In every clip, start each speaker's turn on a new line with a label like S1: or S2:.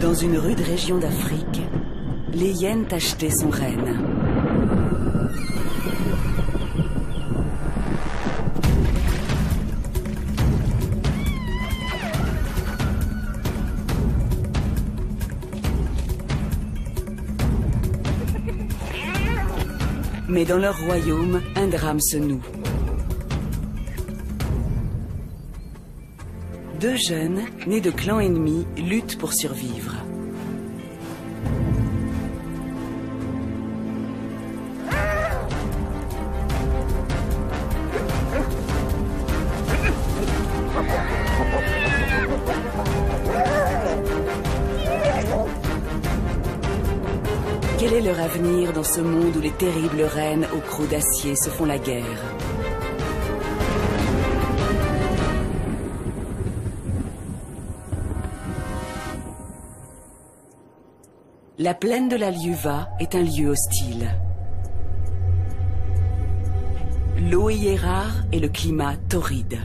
S1: Dans une rude région d'Afrique, les hyènes tachetées sont reines. Mais dans leur royaume, un drame se noue. Deux jeunes, nés de clans ennemis, luttent pour survivre. Quel est leur avenir dans ce monde où les terribles reines aux crocs d'acier se font la guerre? La plaine de la Liuva est un lieu hostile. L'eau y est rare et le climat torride.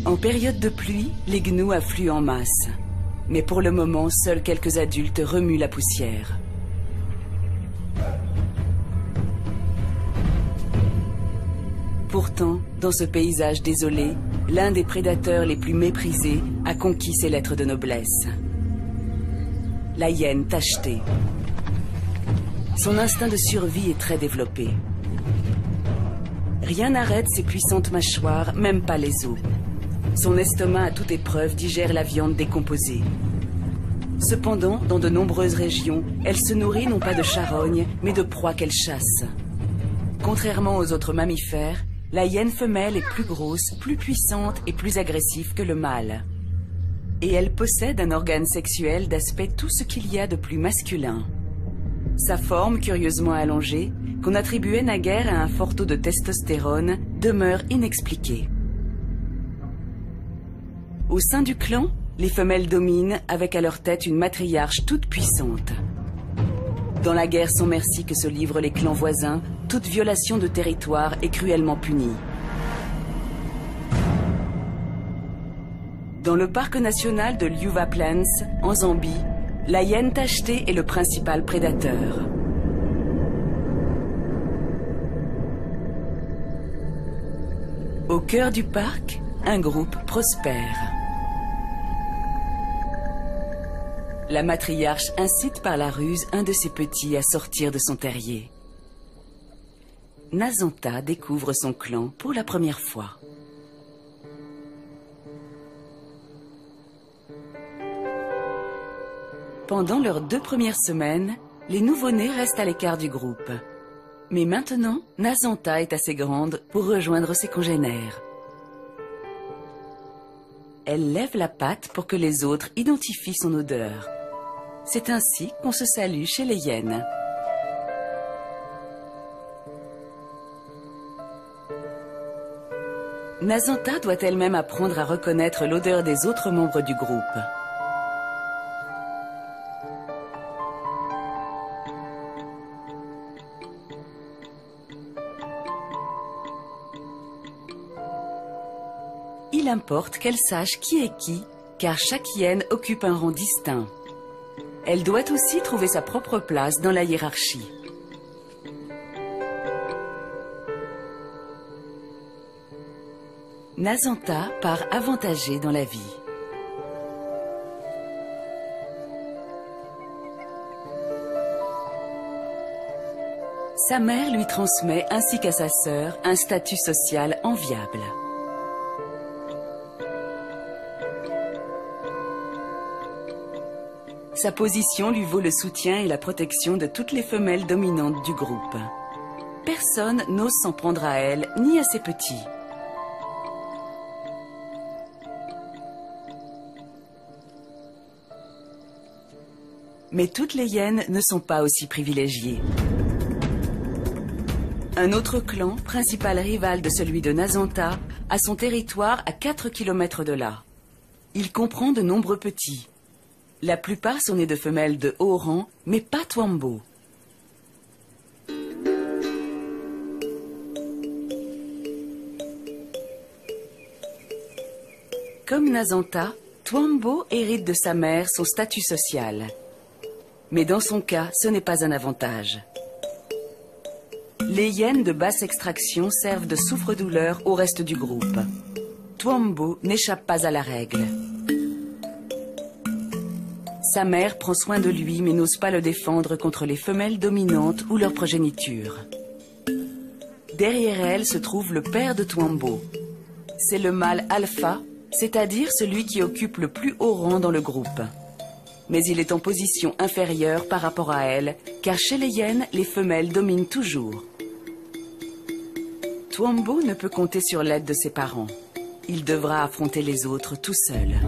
S1: En période de pluie, les gnous affluent en masse. Mais pour le moment, seuls quelques adultes remuent la poussière. Pourtant, dans ce paysage désolé, l'un des prédateurs les plus méprisés a conquis ses lettres de noblesse. La hyène tachetée. Son instinct de survie est très développé. Rien n'arrête ses puissantes mâchoires, même pas les os. Son estomac à toute épreuve digère la viande décomposée. Cependant, dans de nombreuses régions, elle se nourrit non pas de charognes, mais de proies qu'elle chasse. Contrairement aux autres mammifères, la hyène femelle est plus grosse, plus puissante et plus agressive que le mâle. Et elle possède un organe sexuel d'aspect tout ce qu'il y a de plus masculin. Sa forme, curieusement allongée, qu'on attribuait naguère à un fort taux de testostérone, demeure inexpliquée. Au sein du clan, les femelles dominent avec à leur tête une matriarche toute puissante. Dans la guerre sans merci que se livrent les clans voisins, toute violation de territoire est cruellement punie. Dans le parc national de Liuva Plains, en Zambie, la hyène tachetée est le principal prédateur. Au cœur du parc, un groupe prospère. La matriarche incite par la ruse un de ses petits à sortir de son terrier. Nazanta découvre son clan pour la première fois. Pendant leurs 2 premières semaines, les nouveau-nés restent à l'écart du groupe. Mais maintenant, Nazanta est assez grande pour rejoindre ses congénères. Elle lève la patte pour que les autres identifient son odeur. C'est ainsi qu'on se salue chez les hyènes. Nazanta doit elle-même apprendre à reconnaître l'odeur des autres membres du groupe. Il importe qu'elle sache qui est qui, car chaque hyène occupe un rang distinct. Elle doit aussi trouver sa propre place dans la hiérarchie. Nazanta part avantagée dans la vie. Sa mère lui transmet, ainsi qu'à sa sœur, un statut social enviable. Sa position lui vaut le soutien et la protection de toutes les femelles dominantes du groupe. Personne n'ose s'en prendre à elle, ni à ses petits. Mais toutes les hyènes ne sont pas aussi privilégiées. Un autre clan, principal rival de celui de Nazanta, a son territoire à 4 km de là. Il comprend de nombreux petits. La plupart sont nés de femelles de haut rang, mais pas Twambo. Comme Nazanta, Twambo hérite de sa mère son statut social. Mais dans son cas, ce n'est pas un avantage. Les hyènes de basse extraction servent de souffre-douleur au reste du groupe. Twambo n'échappe pas à la règle. Sa mère prend soin de lui mais n'ose pas le défendre contre les femelles dominantes ou leur progéniture. Derrière elle se trouve le père de Twambo. C'est le mâle alpha, c'est-à-dire celui qui occupe le plus haut rang dans le groupe. Mais il est en position inférieure par rapport à elle, car chez les hyènes, les femelles dominent toujours. Twambo ne peut compter sur l'aide de ses parents. Il devra affronter les autres tout seul.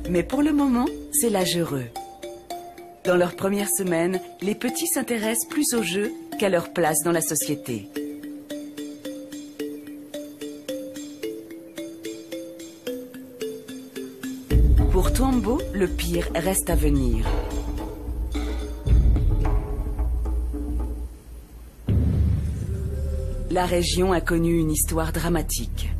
S1: Mais pour le moment, c'est l'âge heureux. Dans leurs premières semaines, les petits s'intéressent plus au jeu qu'à leur place dans la société. Pour Twambo, le pire reste à venir. La région a connu une histoire dramatique.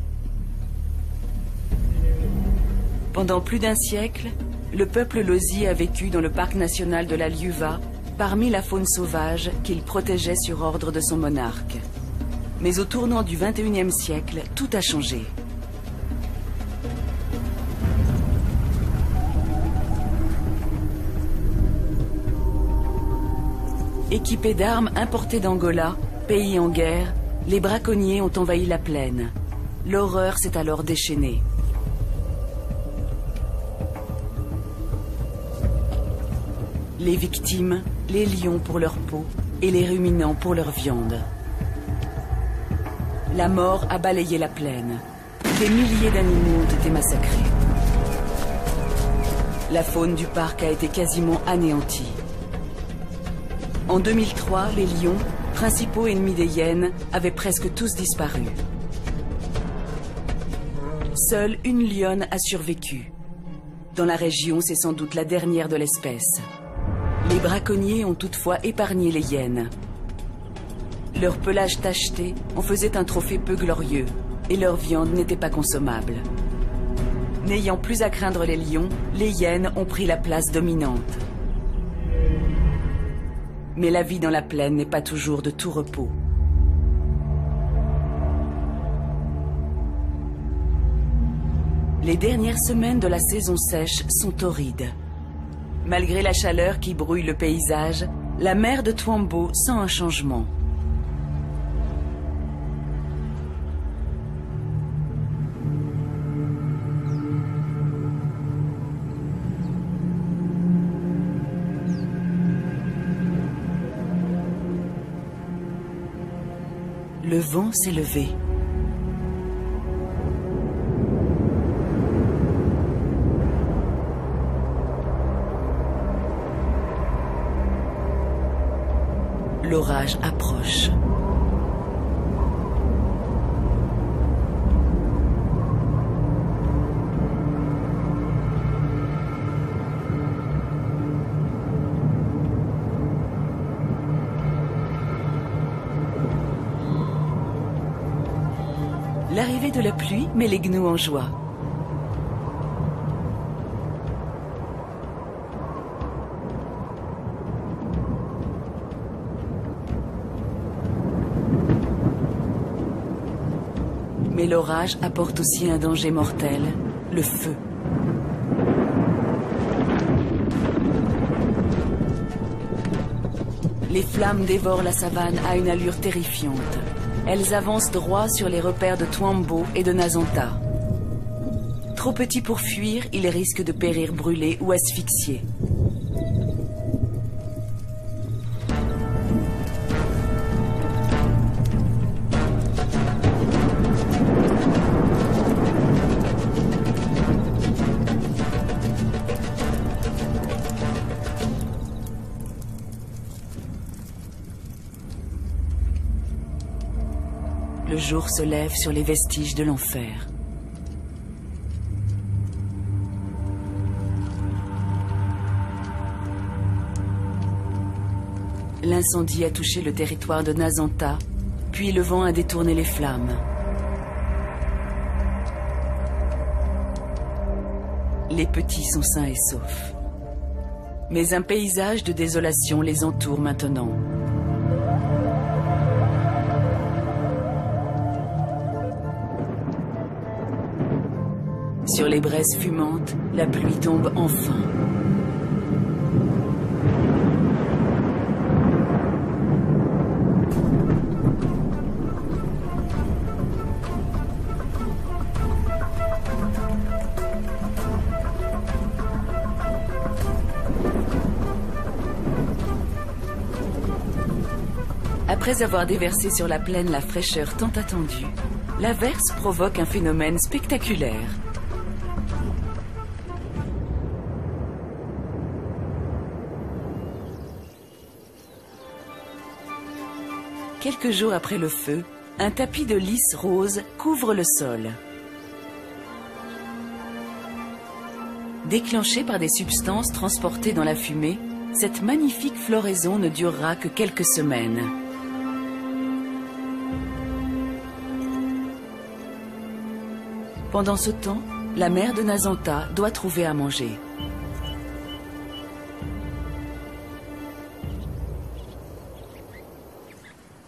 S1: Pendant plus d'un siècle, le peuple Lozi a vécu dans le parc national de la Liuva, parmi la faune sauvage qu'il protégeait sur ordre de son monarque. Mais au tournant du XXIe siècle, tout a changé. Équipés d'armes importées d'Angola, pays en guerre, les braconniers ont envahi la plaine. L'horreur s'est alors déchaînée. Les victimes, les lions pour leur peau et les ruminants pour leur viande. La mort a balayé la plaine. Des milliers d'animaux ont été massacrés. La faune du parc a été quasiment anéantie. En 2003, les lions, principaux ennemis des hyènes, avaient presque tous disparu. Seule une lionne a survécu. Dans la région, c'est sans doute la dernière de l'espèce. Les braconniers ont toutefois épargné les hyènes. Leur pelage tacheté en faisait un trophée peu glorieux et leur viande n'était pas consommable. N'ayant plus à craindre les lions, les hyènes ont pris la place dominante. Mais la vie dans la plaine n'est pas toujours de tout repos. Les dernières semaines de la saison sèche sont torrides. Malgré la chaleur qui brouille le paysage, la mère de Twambo sent un changement. Le vent s'est levé. L'orage approche. L'arrivée de la pluie met les gnous en joie. Mais l'orage apporte aussi un danger mortel, le feu. Les flammes dévorent la savane à une allure terrifiante. Elles avancent droit sur les repères de Twambo et de Nazanta. Trop petits pour fuir, ils risquent de périr brûlés ou asphyxiés. Le jour se lève sur les vestiges de l'enfer. L'incendie a touché le territoire de Nazanta, Puis le vent a détourné les flammes. Les petits sont sains et saufs. Mais un paysage de désolation les entoure maintenant. Sur les braises fumantes, la pluie tombe enfin. Après avoir déversé sur la plaine la fraîcheur tant attendue, l'averse provoque un phénomène spectaculaire. Quelques jours après le feu, un tapis de lys rose couvre le sol. Déclenché par des substances transportées dans la fumée, cette magnifique floraison ne durera que quelques semaines. Pendant ce temps, la mère de Nazanta doit trouver à manger.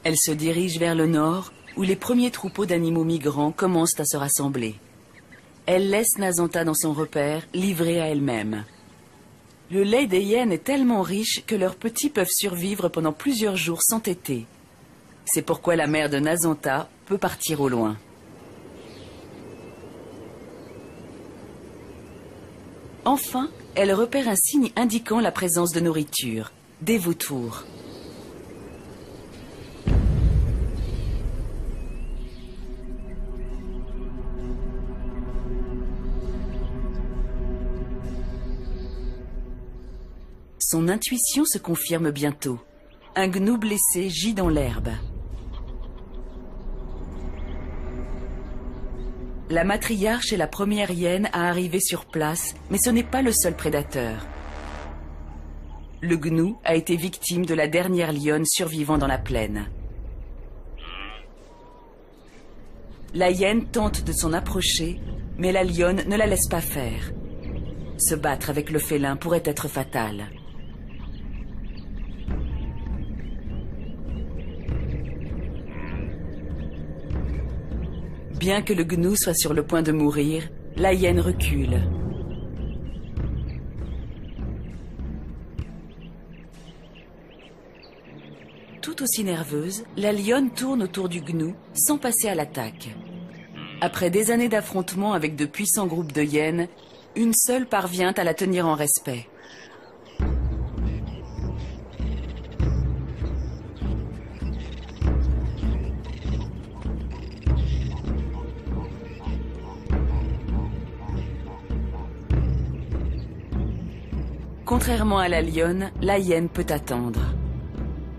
S1: Elle se dirige vers le nord, où les premiers troupeaux d'animaux migrants commencent à se rassembler. Elle laisse Nazanta dans son repère, livrée à elle-même. Le lait des hyènes est tellement riche que leurs petits peuvent survivre pendant plusieurs jours sans téter. C'est pourquoi la mère de Nazanta peut partir au loin. Enfin, elle repère un signe indiquant la présence de nourriture, des vautours. Son intuition se confirme bientôt. Un gnou blessé gît dans l'herbe. La matriarche est la première hyène à arriver sur place, mais ce n'est pas le seul prédateur. Le gnou a été victime de la dernière lionne survivant dans la plaine. La hyène tente de s'en approcher, mais la lionne ne la laisse pas faire. Se battre avec le félin pourrait être fatal. Bien que le gnou soit sur le point de mourir, la hyène recule. Tout aussi nerveuse, la lionne tourne autour du gnou sans passer à l'attaque. Après des années d'affrontements avec de puissants groupes de hyènes, une seule parvient à la tenir en respect. Contrairement à la lionne, la hyène peut attendre.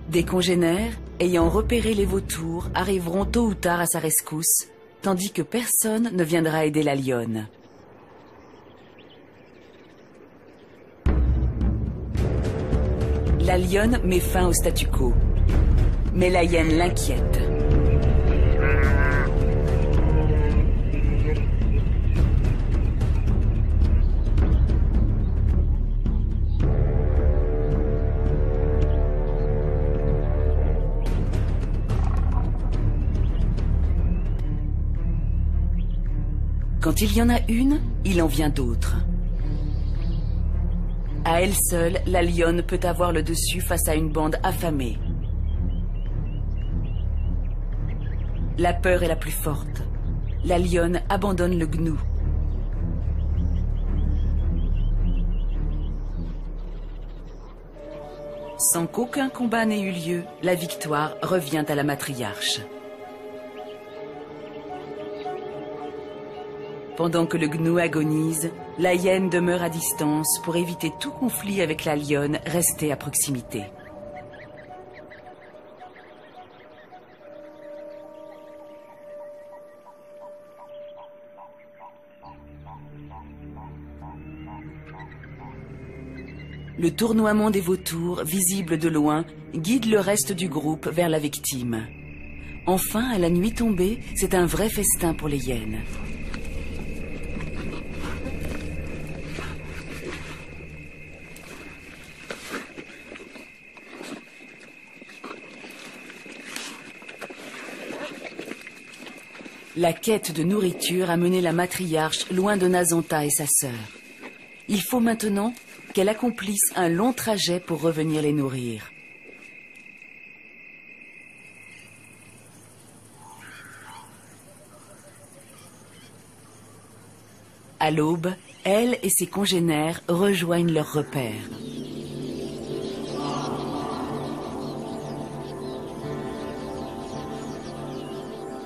S1: Des congénères, ayant repéré les vautours, arriveront tôt ou tard à sa rescousse, tandis que personne ne viendra aider la lionne. La lionne met fin au statu quo, mais la hyène l'inquiète. Quand il y en a une, il en vient d'autres. À elle seule, la lionne peut avoir le dessus face à une bande affamée. La peur est la plus forte. La lionne abandonne le gnou. Sans qu'aucun combat n'ait eu lieu, la victoire revient à la matriarche. Pendant que le gnou agonise, la hyène demeure à distance pour éviter tout conflit avec la lionne restée à proximité. Le tournoiement des vautours, visible de loin, guide le reste du groupe vers la victime. Enfin, à la nuit tombée, c'est un vrai festin pour les hyènes. La quête de nourriture a mené la matriarche loin de Nazanta et sa sœur. Il faut maintenant qu'elle accomplisse un long trajet pour revenir les nourrir. À l'aube, elle et ses congénères rejoignent leur repère.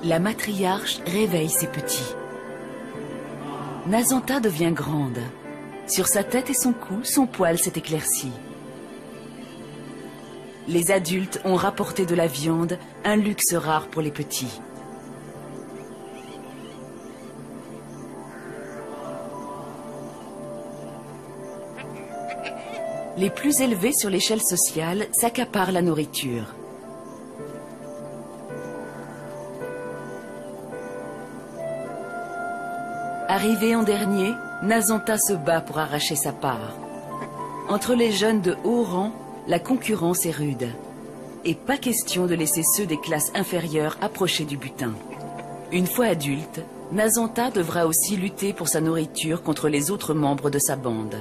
S1: La matriarche réveille ses petits. Nazanta devient grande. Sur sa tête et son cou, son poil s'est éclairci. Les adultes ont rapporté de la viande, un luxe rare pour les petits. Les plus élevés sur l'échelle sociale s'accaparent la nourriture. Arrivé en dernier, Nazanta se bat pour arracher sa part. Entre les jeunes de haut rang, la concurrence est rude. Et pas question de laisser ceux des classes inférieures approcher du butin. Une fois adulte, Nazanta devra aussi lutter pour sa nourriture contre les autres membres de sa bande.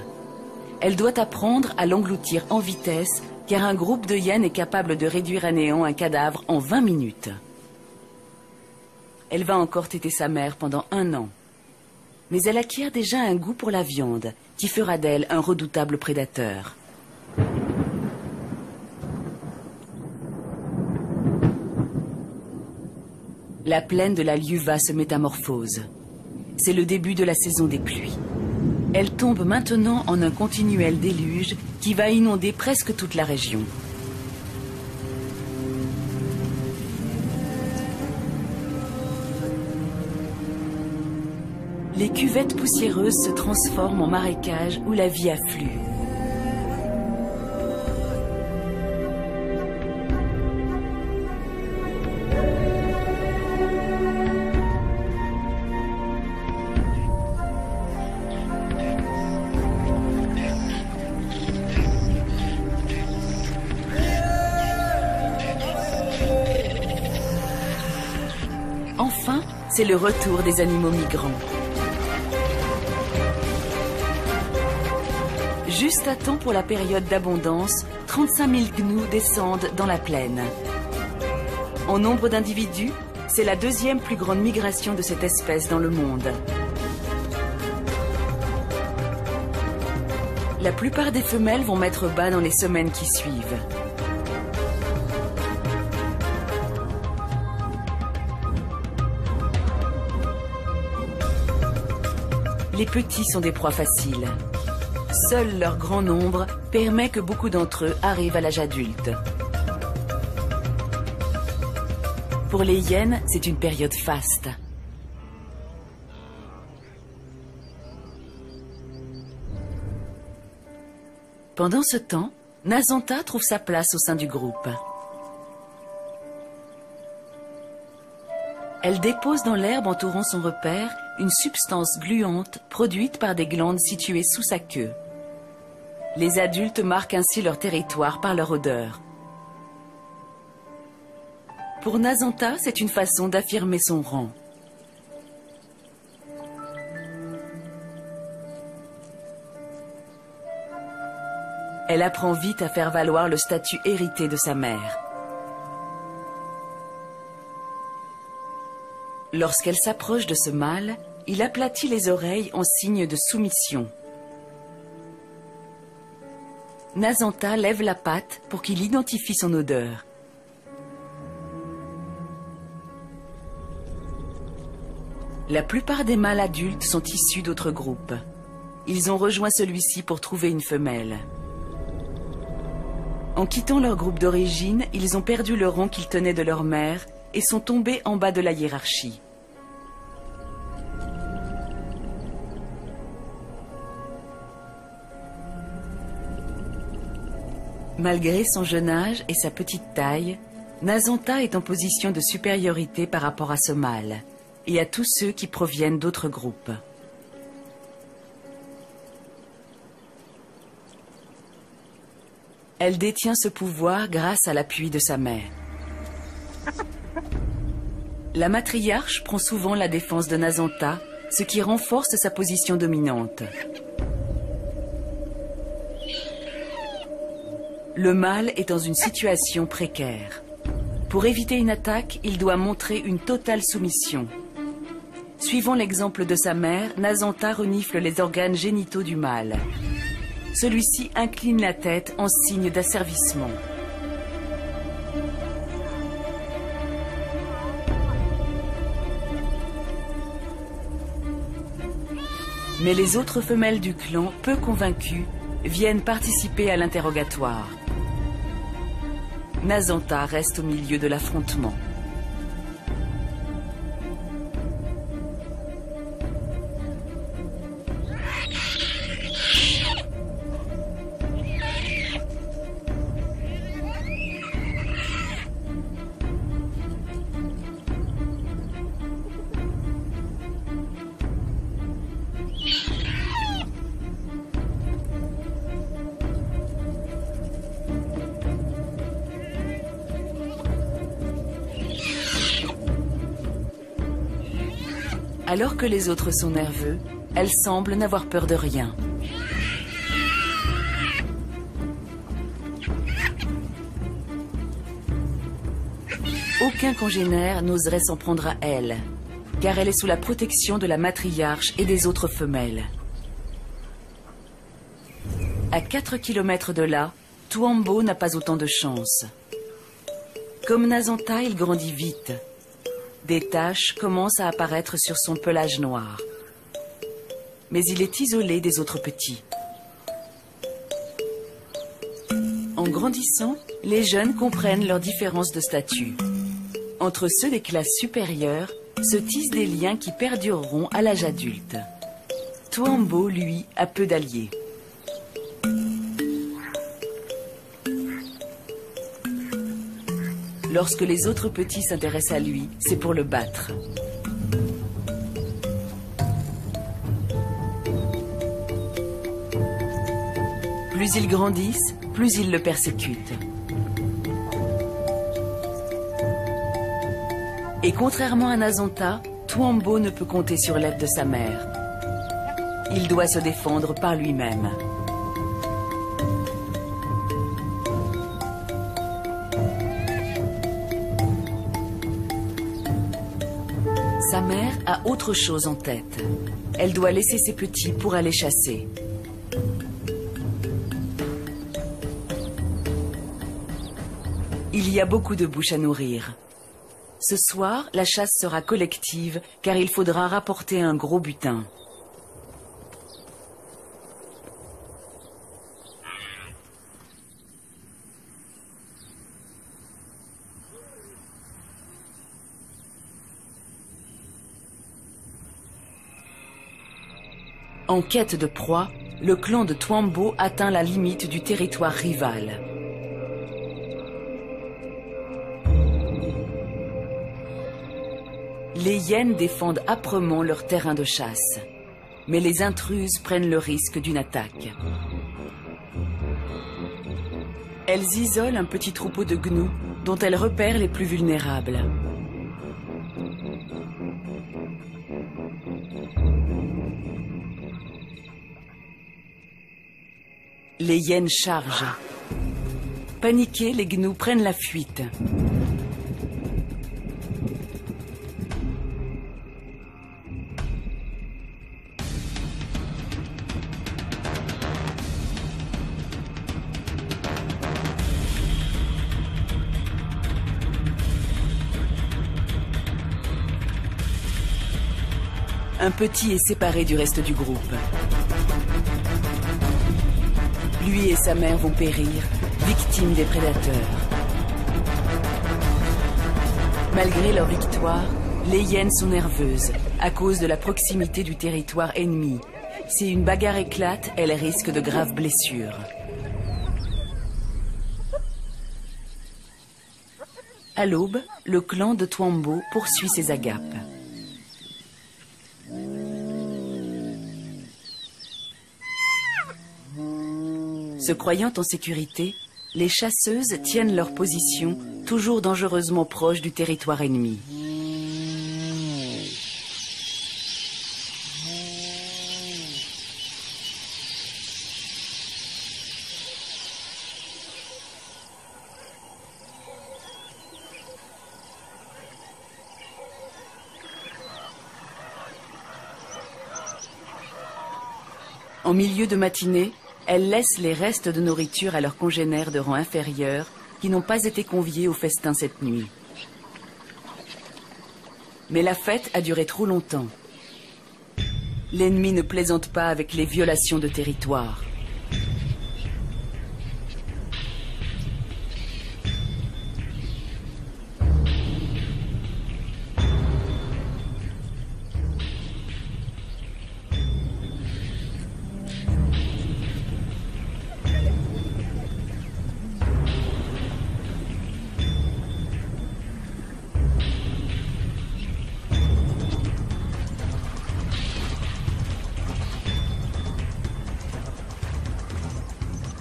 S1: Elle doit apprendre à l'engloutir en vitesse, car un groupe de hyènes est capable de réduire à néant un cadavre en 20 minutes. Elle va encore téter sa mère pendant 1 an. Mais elle acquiert déjà un goût pour la viande, qui fera d'elle un redoutable prédateur. La plaine de la Liuva se métamorphose. C'est le début de la saison des pluies. Elle tombe maintenant en un continuel déluge qui va inonder presque toute la région. Les cuvettes poussiéreuses se transforment en marécages où la vie afflue. Enfin, c'est le retour des animaux migrants. Juste à temps pour la période d'abondance, 35 000 gnous descendent dans la plaine. En nombre d'individus, c'est la 2e plus grande migration de cette espèce dans le monde. La plupart des femelles vont mettre bas dans les semaines qui suivent. Les petits sont des proies faciles. Seul leur grand nombre permet que beaucoup d'entre eux arrivent à l'âge adulte. Pour les hyènes, c'est une période faste. Pendant ce temps, Nazanta trouve sa place au sein du groupe. Elle dépose dans l'herbe entourant son repère une substance gluante produite par des glandes situées sous sa queue. Les adultes marquent ainsi leur territoire par leur odeur. Pour Nazanta, c'est une façon d'affirmer son rang. Elle apprend vite à faire valoir le statut hérité de sa mère. Lorsqu'elle s'approche de ce mâle, il aplatit les oreilles en signe de soumission. Nazanta lève la patte pour qu'il identifie son odeur. La plupart des mâles adultes sont issus d'autres groupes. Ils ont rejoint celui-ci pour trouver une femelle. En quittant leur groupe d'origine, ils ont perdu le rang qu'ils tenaient de leur mère et sont tombés en bas de la hiérarchie. Malgré son jeune âge et sa petite taille, Nazanta est en position de supériorité par rapport à ce mâle et à tous ceux qui proviennent d'autres groupes. Elle détient ce pouvoir grâce à l'appui de sa mère. La matriarche prend souvent la défense de Nazanta, ce qui renforce sa position dominante. Le mâle est dans une situation précaire. Pour éviter une attaque, il doit montrer une totale soumission. Suivant l'exemple de sa mère, Nazanta renifle les organes génitaux du mâle. Celui-ci incline la tête en signe d'asservissement. Mais les autres femelles du clan, peu convaincues, viennent participer à l'interrogatoire. Nazanta reste au milieu de l'affrontement. Alors que les autres sont nerveux, elle semble n'avoir peur de rien. Aucun congénère n'oserait s'en prendre à elle, car elle est sous la protection de la matriarche et des autres femelles. À 4 kilomètres de là, Tuambo n'a pas autant de chance. Comme Nazanta, il grandit vite. Des taches commencent à apparaître sur son pelage noir. Mais il est isolé des autres petits. En grandissant, les jeunes comprennent leurs différences de statut. Entre ceux des classes supérieures se tissent des liens qui perdureront à l'âge adulte. Tuambo, lui, a peu d'alliés. Lorsque les autres petits s'intéressent à lui, c'est pour le battre. Plus ils grandissent, plus ils le persécutent. Et contrairement à Nazanta, Tuambo ne peut compter sur l'aide de sa mère. Il doit se défendre par lui-même. Sa mère a autre chose en tête. Elle doit laisser ses petits pour aller chasser. Il y a beaucoup de bouches à nourrir. Ce soir, la chasse sera collective car il faudra rapporter un gros butin. En quête de proie, le clan de Tuambo atteint la limite du territoire rival. Les hyènes défendent âprement leur terrain de chasse, mais les intruses prennent le risque d'une attaque. Elles isolent un petit troupeau de gnous dont elles repèrent les plus vulnérables. Les hyènes chargent. Paniqués, les gnous prennent la fuite. Un petit est séparé du reste du groupe. Lui et sa mère vont périr, victimes des prédateurs. Malgré leur victoire, les hyènes sont nerveuses à cause de la proximité du territoire ennemi. Si une bagarre éclate, elles risquent de graves blessures. À l'aube, le clan de Twambo poursuit ses agapes. Se croyant en sécurité, les chasseuses tiennent leur position, toujours dangereusement proche du territoire ennemi. En milieu de matinée, elles laissent les restes de nourriture à leurs congénères de rang inférieur qui n'ont pas été conviés au festin cette nuit. Mais la fête a duré trop longtemps. L'ennemi ne plaisante pas avec les violations de territoire.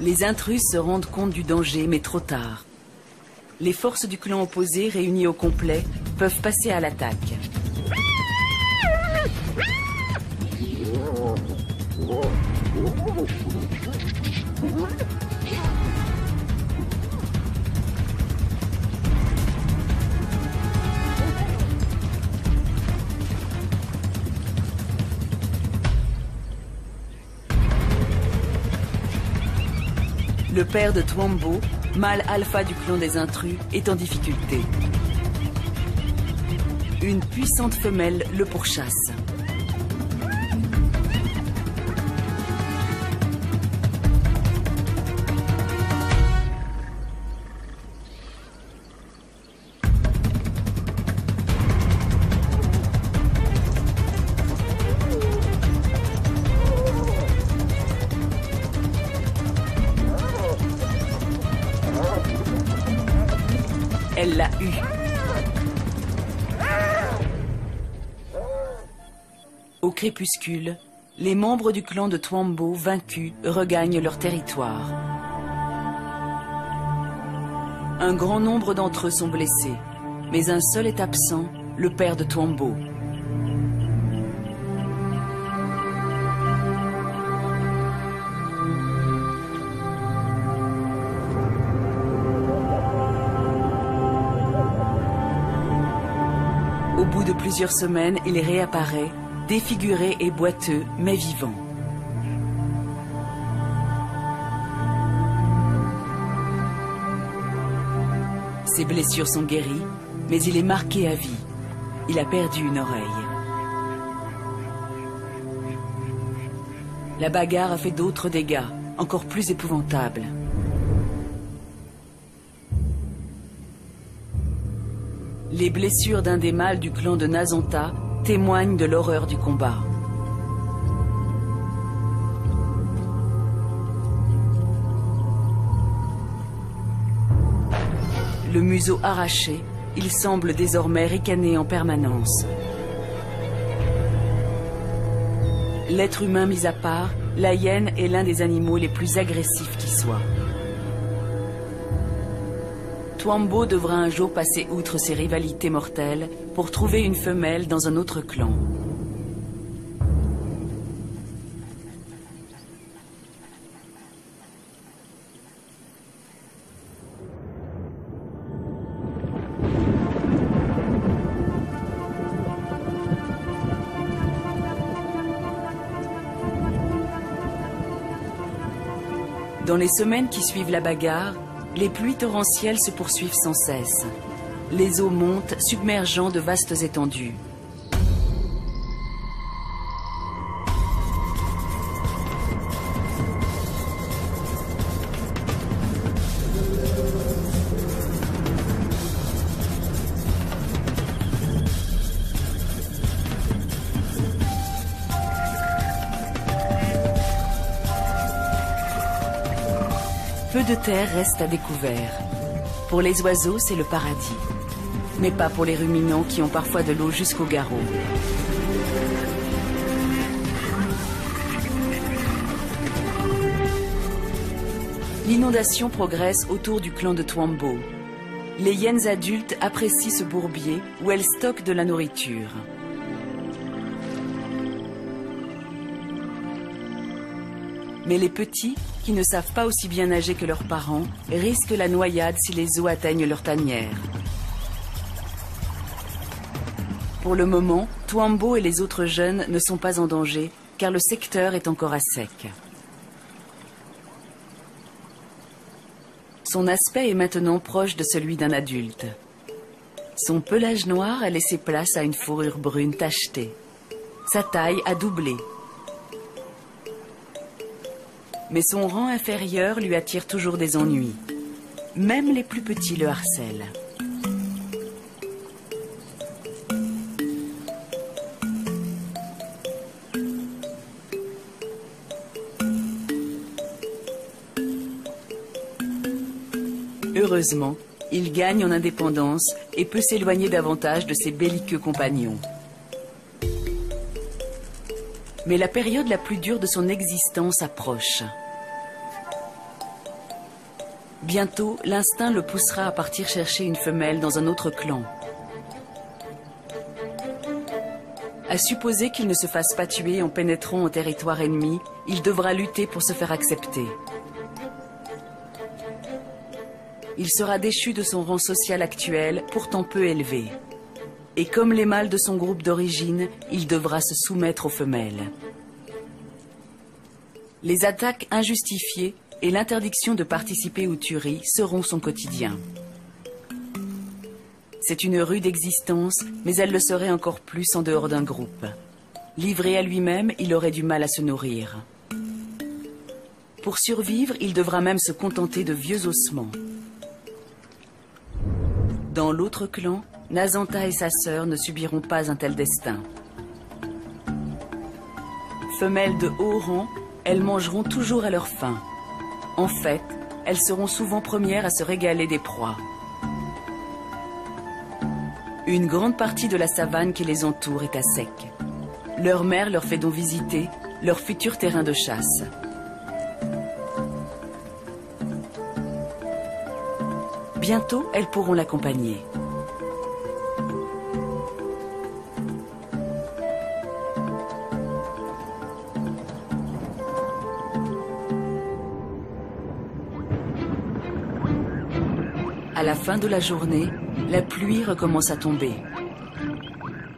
S1: Les intrus se rendent compte du danger, mais trop tard. Les forces du clan opposé, réunies au complet, peuvent passer à l'attaque. Le père de Twambo, mâle alpha du clan des intrus, est en difficulté. Une puissante femelle le pourchasse. Elle l'a eu. Au crépuscule, les membres du clan de Twambo, vaincus, regagnent leur territoire. Un grand nombre d'entre eux sont blessés, mais un seul est absent, le père de Twambo. Au bout de plusieurs semaines, il réapparaît, défiguré et boiteux, mais vivant. Ses blessures sont guéries, mais il est marqué à vie. Il a perdu une oreille. La bagarre a fait d'autres dégâts, encore plus épouvantables. Les blessures d'un des mâles du clan de Nazonta témoignent de l'horreur du combat. Le museau arraché, il semble désormais ricaner en permanence. L'être humain mis à part, la hyène est l'un des animaux les plus agressifs qui soient. Twambo devra un jour passer outre ses rivalités mortelles pour trouver une femelle dans un autre clan. Dans les semaines qui suivent la bagarre, les pluies torrentielles se poursuivent sans cesse. Les eaux montent, submergeant de vastes étendues. Peu de terre reste à découvert. Pour les oiseaux, c'est le paradis. Mais pas pour les ruminants qui ont parfois de l'eau jusqu'au garrot. L'inondation progresse autour du clan de Twambo. Les hyènes adultes apprécient ce bourbier où elles stockent de la nourriture. Mais les petits, qui ne savent pas aussi bien nager que leurs parents, risquent la noyade si les eaux atteignent leur tanière. Pour le moment, Twambo et les autres jeunes ne sont pas en danger, car le secteur est encore à sec. Son aspect est maintenant proche de celui d'un adulte. Son pelage noir a laissé place à une fourrure brune tachetée. Sa taille a doublé. Mais son rang inférieur lui attire toujours des ennuis. Même les plus petits le harcèlent. Heureusement, il gagne en indépendance et peut s'éloigner davantage de ses belliqueux compagnons. Mais la période la plus dure de son existence approche. Bientôt, l'instinct le poussera à partir chercher une femelle dans un autre clan. À supposer qu'il ne se fasse pas tuer en pénétrant en territoire ennemi, il devra lutter pour se faire accepter. Il sera déchu de son rang social actuel, pourtant peu élevé. Et comme les mâles de son groupe d'origine, il devra se soumettre aux femelles. Les attaques injustifiées et l'interdiction de participer aux tueries seront son quotidien. C'est une rude existence, mais elle le serait encore plus en dehors d'un groupe. Livré à lui-même, il aurait du mal à se nourrir. Pour survivre, il devra même se contenter de vieux ossements. Dans l'autre clan, Nazanta et sa sœur ne subiront pas un tel destin. Femelles de haut rang, elles mangeront toujours à leur faim. En fait, elles seront souvent premières à se régaler des proies. Une grande partie de la savane qui les entoure est à sec. Leur mère leur fait donc visiter leur futur terrain de chasse. Bientôt, elles pourront l'accompagner. À la fin de la journée, la pluie recommence à tomber.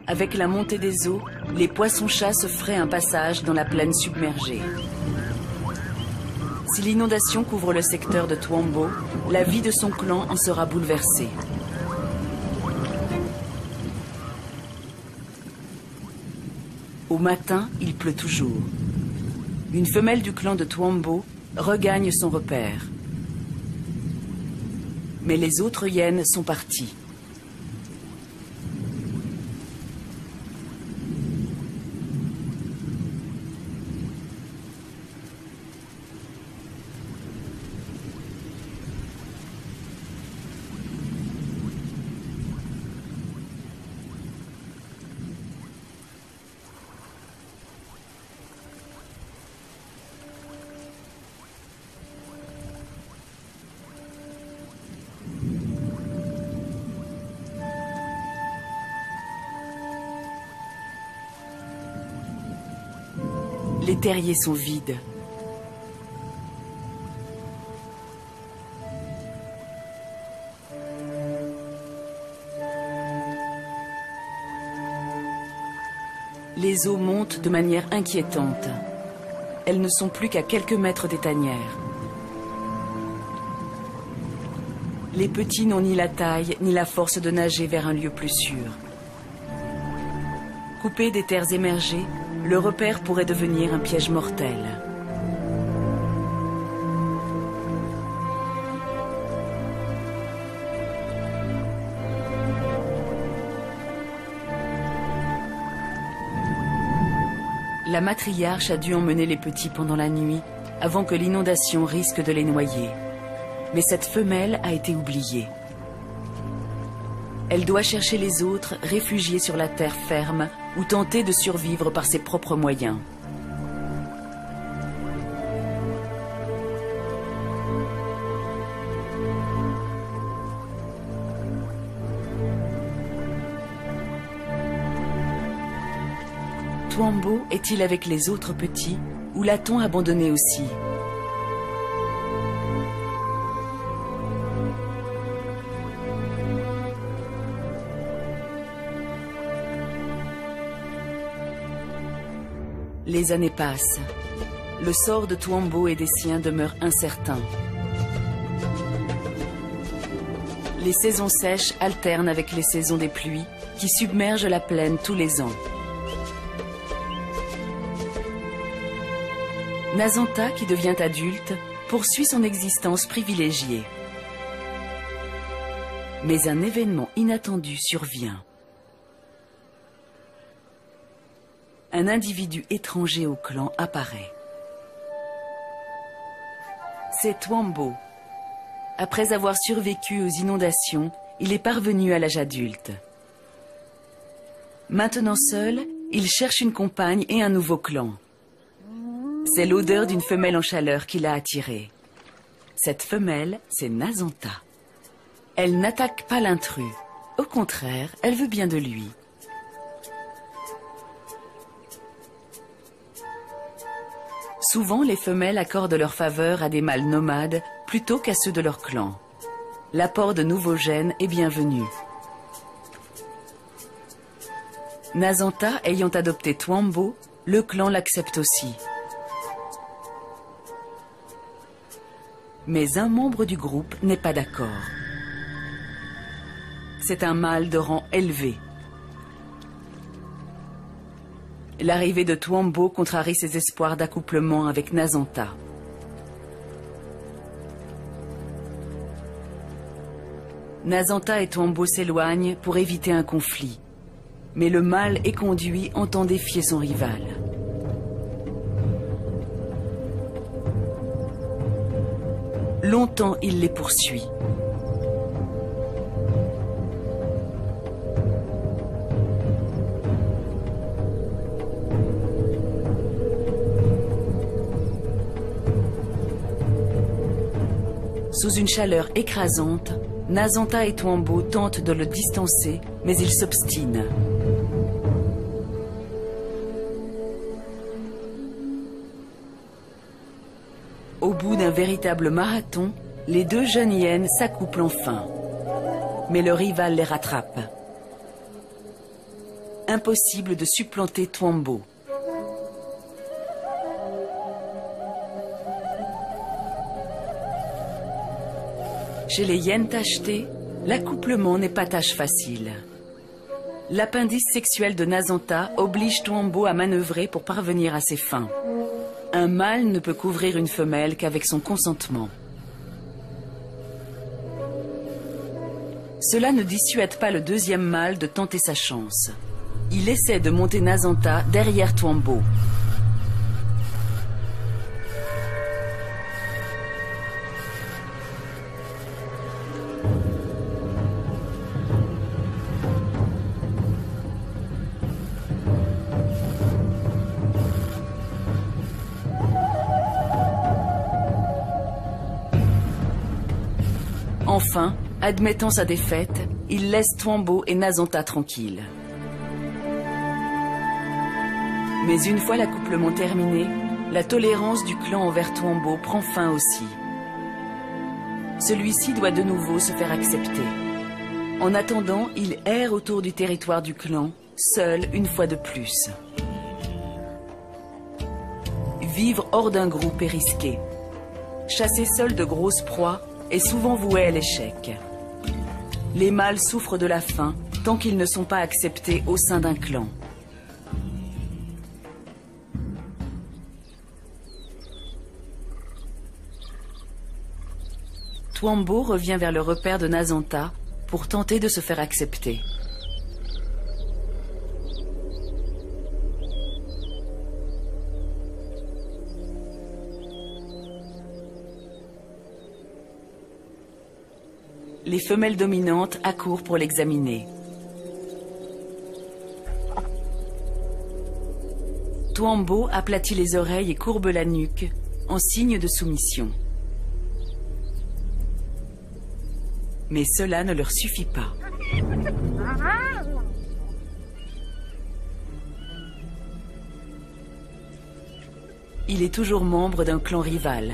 S1: Avec la montée des eaux, les poissons-chats se feraient un passage dans la plaine submergée. Si l'inondation couvre le secteur de Twambo, la vie de son clan en sera bouleversée. Au matin, il pleut toujours. Une femelle du clan de Twambo regagne son repère. Mais les autres hyènes sont parties. Les terriers sont vides. Les eaux montent de manière inquiétante. Elles ne sont plus qu'à quelques mètres des tanières. Les petits n'ont ni la taille ni la force de nager vers un lieu plus sûr. Coupé des terres émergées, le repère pourrait devenir un piège mortel. La matriarche a dû emmener les petits pendant la nuit, avant que l'inondation risque de les noyer. Mais cette femelle a été oubliée. Elle doit chercher les autres réfugiés sur la terre ferme ou tenter de survivre par ses propres moyens. Twambo est-il avec les autres petits ou l'a-t-on abandonné aussi? Les années passent. Le sort de Twambo et des siens demeure incertain. Les saisons sèches alternent avec les saisons des pluies qui submergent la plaine tous les ans. Nazanta, qui devient adulte, poursuit son existence privilégiée. Mais un événement inattendu survient. Un individu étranger au clan apparaît. C'est Twambo. Après avoir survécu aux inondations, il est parvenu à l'âge adulte. Maintenant seul, il cherche une compagne et un nouveau clan. C'est l'odeur d'une femelle en chaleur qui l'a attiré. Cette femelle, c'est Nazanta. Elle n'attaque pas l'intrus. Au contraire, elle veut bien de lui. Souvent, les femelles accordent leur faveur à des mâles nomades plutôt qu'à ceux de leur clan. L'apport de nouveaux gènes est bienvenu. Nazanta ayant adopté Twambo, le clan l'accepte aussi. Mais un membre du groupe n'est pas d'accord. C'est un mâle de rang élevé. L'arrivée de Twambo contrarie ses espoirs d'accouplement avec Nazanta. Nazanta et Twambo s'éloignent pour éviter un conflit. Mais le mâle éconduit entend défier son rival. Longtemps, il les poursuit. Sous une chaleur écrasante, Nazanta et Twambo tentent de le distancer, mais il s'obstine. Au bout d'un véritable marathon, les deux jeunes hyènes s'accouplent enfin. Mais le rival les rattrape. Impossible de supplanter Twambo. Chez les hyènes tachetées, l'accouplement n'est pas tâche facile. L'appendice sexuel de Nazanta oblige Twambo à manœuvrer pour parvenir à ses fins. Un mâle ne peut couvrir une femelle qu'avec son consentement. Cela ne dissuade pas le deuxième mâle de tenter sa chance. Il essaie de monter Nazanta derrière Twambo. Enfin, admettant sa défaite, il laisse Twambo et Nazanta tranquilles. Mais une fois l'accouplement terminé, la tolérance du clan envers Twambo prend fin aussi. Celui-ci doit de nouveau se faire accepter. En attendant, il erre autour du territoire du clan, seul une fois de plus. Vivre hors d'un groupe est risqué. Chasser seul de grosses proies est souvent voué à l'échec. Les mâles souffrent de la faim tant qu'ils ne sont pas acceptés au sein d'un clan. Twambo revient vers le repère de Nazanta pour tenter de se faire accepter. Les femelles dominantes accourent pour l'examiner. Twambo aplatit les oreilles et courbe la nuque, en signe de soumission. Mais cela ne leur suffit pas. Il est toujours membre d'un clan rival.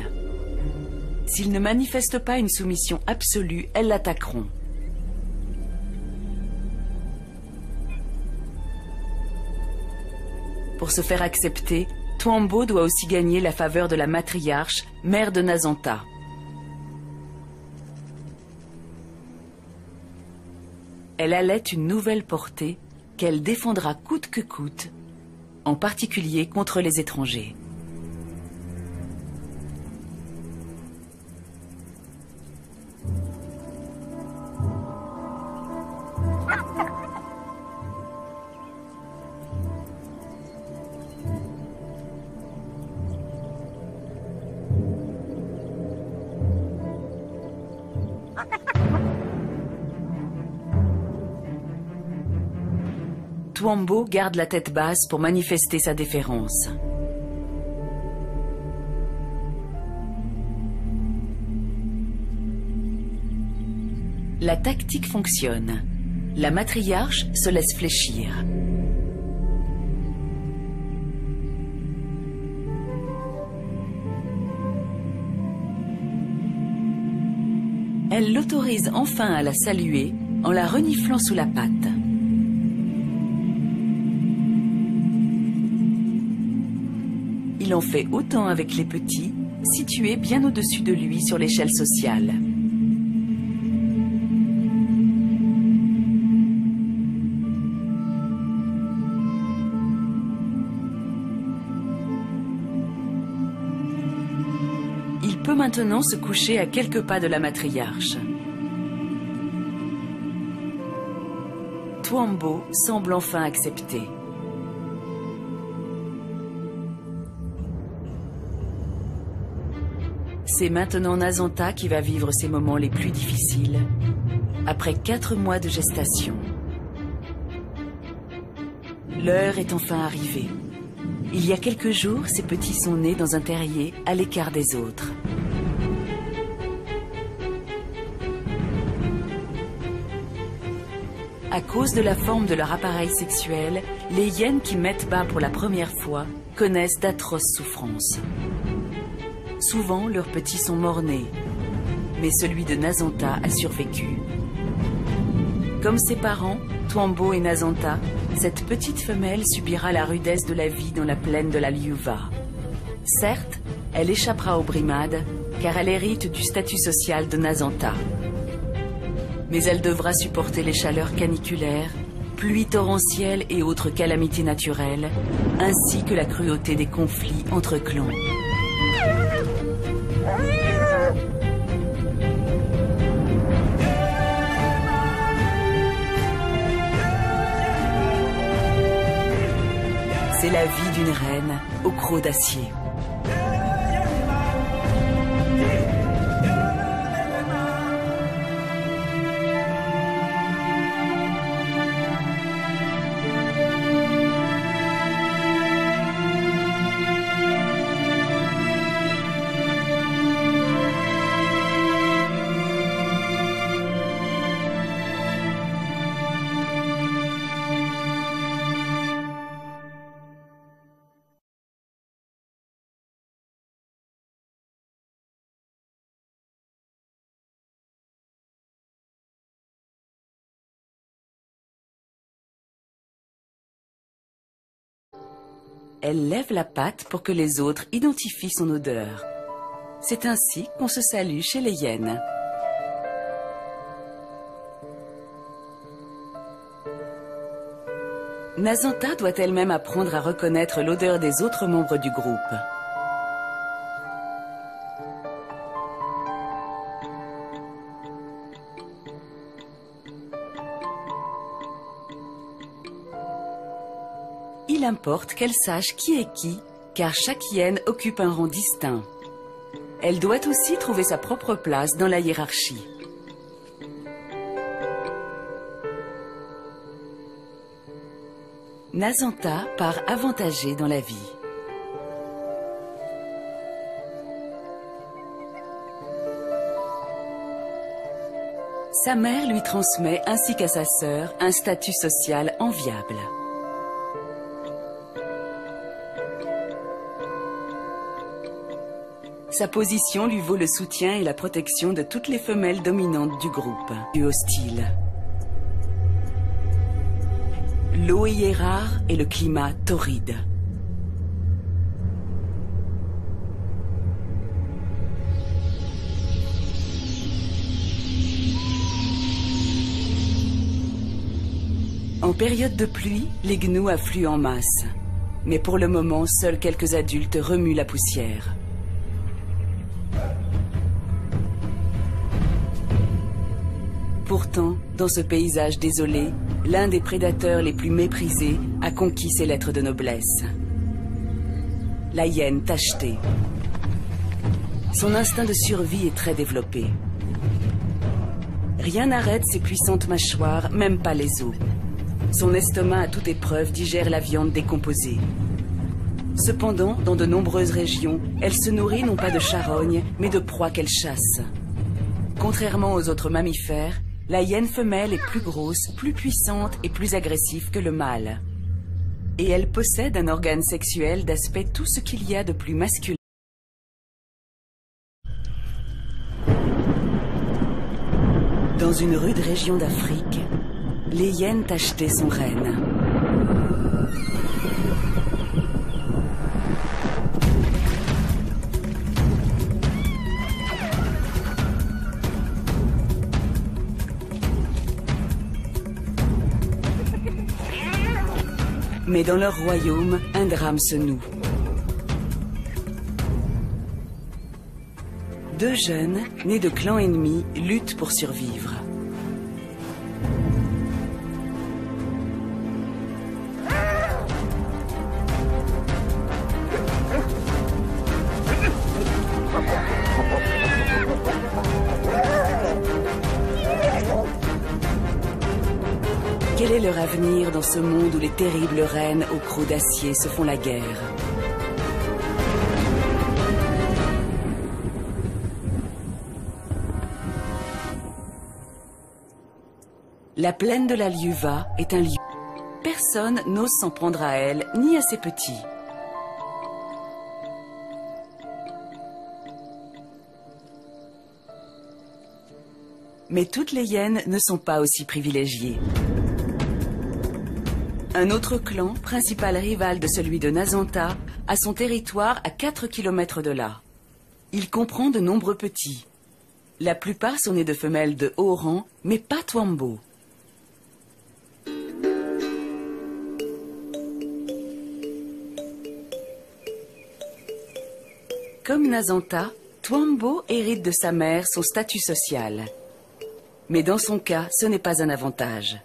S1: S'il ne manifeste pas une soumission absolue, elles l'attaqueront. Pour se faire accepter, Twambo doit aussi gagner la faveur de la matriarche, mère de Nazanta. Elle allait une nouvelle portée qu'elle défendra coûte que coûte, en particulier contre les étrangers. Twambo garde la tête basse pour manifester sa déférence. La tactique fonctionne. La matriarche se laisse fléchir. Elle l'autorise enfin à la saluer en la reniflant sous la patte. Il en fait autant avec les petits, situés bien au-dessus de lui sur l'échelle sociale. Il peut maintenant se coucher à quelques pas de la matriarche. Twambo semble enfin accepter. C'est maintenant Nazanta qui va vivre ses moments les plus difficiles, après 4 mois de gestation. L'heure est enfin arrivée. Il y a quelques jours, ses petits sont nés dans un terrier à l'écart des autres. À cause de la forme de leur appareil sexuel, les hyènes qui mettent bas pour la première fois connaissent d'atroces souffrances. Souvent, leurs petits sont morts-nés, mais celui de Nazanta a survécu. Comme ses parents, Twambo et Nazanta, cette petite femelle subira la rudesse de la vie dans la plaine de la Liuva. Certes, elle échappera aux brimades, car elle hérite du statut social de Nazanta. Mais elle devra supporter les chaleurs caniculaires, pluies torrentielles et autres calamités naturelles, ainsi que la cruauté des conflits entre clans. C'est la vie d'une reine au croc d'acier. Elle lève la patte pour que les autres identifient son odeur. C'est ainsi qu'on se salue chez les hyènes. Nazanta doit elle-même apprendre à reconnaître l'odeur des autres membres du groupe. Il importe qu'elle sache qui est qui, car chaque hyène occupe un rang distinct. Elle doit aussi trouver sa propre place dans la hiérarchie. Nazanta part avantagée dans la vie. Sa mère lui transmet, ainsi qu'à sa sœur, un statut social enviable. Sa position lui vaut le soutien et la protection de toutes les femelles dominantes du groupe. Hostile. L'eau y est rare et le climat torride. En période de pluie, les gnous affluent en masse. Mais pour le moment, seuls quelques adultes remuent la poussière. Pourtant, dans ce paysage désolé, l'un des prédateurs les plus méprisés a conquis ses lettres de noblesse. La hyène tachetée. Son instinct de survie est très développé. Rien n'arrête ses puissantes mâchoires, même pas les os. Son estomac à toute épreuve digère la viande décomposée. Cependant, dans de nombreuses régions, elle se nourrit non pas de charognes, mais de proies qu'elle chasse. Contrairement aux autres mammifères, la hyène femelle est plus grosse, plus puissante et plus agressive que le mâle. Et elle possède un organe sexuel d'aspect tout ce qu'il y a de plus masculin. Dans une rude région d'Afrique, les hyènes tachetées sont reines. Mais dans leur royaume, un drame se noue. Deux jeunes, nés de clans ennemis, luttent pour survivre. Quel est leur avenir dans ce monde où les terribles reines aux crocs d'acier se font la guerre? La plaine de la Liuva est un lieu. Personne n'ose s'en prendre à elle, ni à ses petits. Mais toutes les hyènes ne sont pas aussi privilégiées. Un autre clan, principal rival de celui de Nazanta, a son territoire à 4 km de là. Il comprend de nombreux petits. La plupart sont nés de femelles de haut rang, mais pas Twambo. Comme Nazanta, Twambo hérite de sa mère son statut social. Mais dans son cas, ce n'est pas un avantage.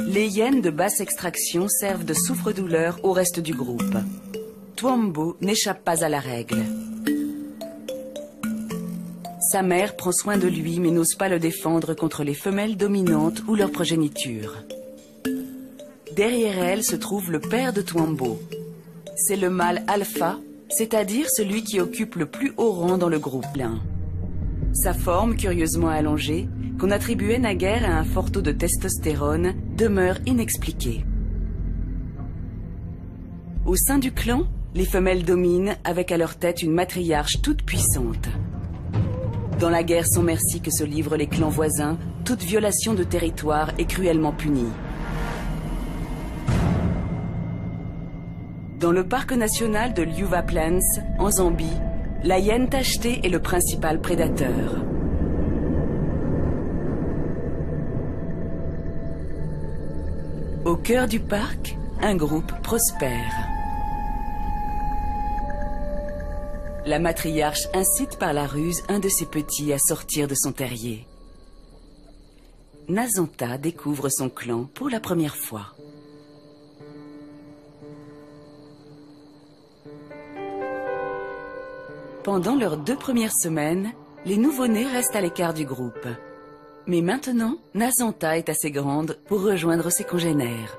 S1: Les hyènes de basse extraction servent de souffre-douleur au reste du groupe. Twambo n'échappe pas à la règle. Sa mère prend soin de lui mais n'ose pas le défendre contre les femelles dominantes ou leur progéniture. Derrière elle se trouve le père de Twambo. C'est le mâle alpha, c'est-à-dire celui qui occupe le plus haut rang dans le groupe. Sa forme curieusement allongée, qu'on attribuait naguère à un fort taux de testostérone, demeure inexpliquée. Au sein du clan, les femelles dominent avec à leur tête une matriarche toute puissante. Dans la guerre sans merci que se livrent les clans voisins, toute violation de territoire est cruellement punie. Dans le parc national de Liuva Plains, en Zambie, la hyène tachetée est le principal prédateur. Au cœur du parc, un groupe prospère. La matriarche incite par la ruse un de ses petits à sortir de son terrier. Nazanta découvre son clan pour la première fois. Pendant leurs 2 premières semaines, les nouveau-nés restent à l'écart du groupe. Mais maintenant, Nazanta est assez grande pour rejoindre ses congénères.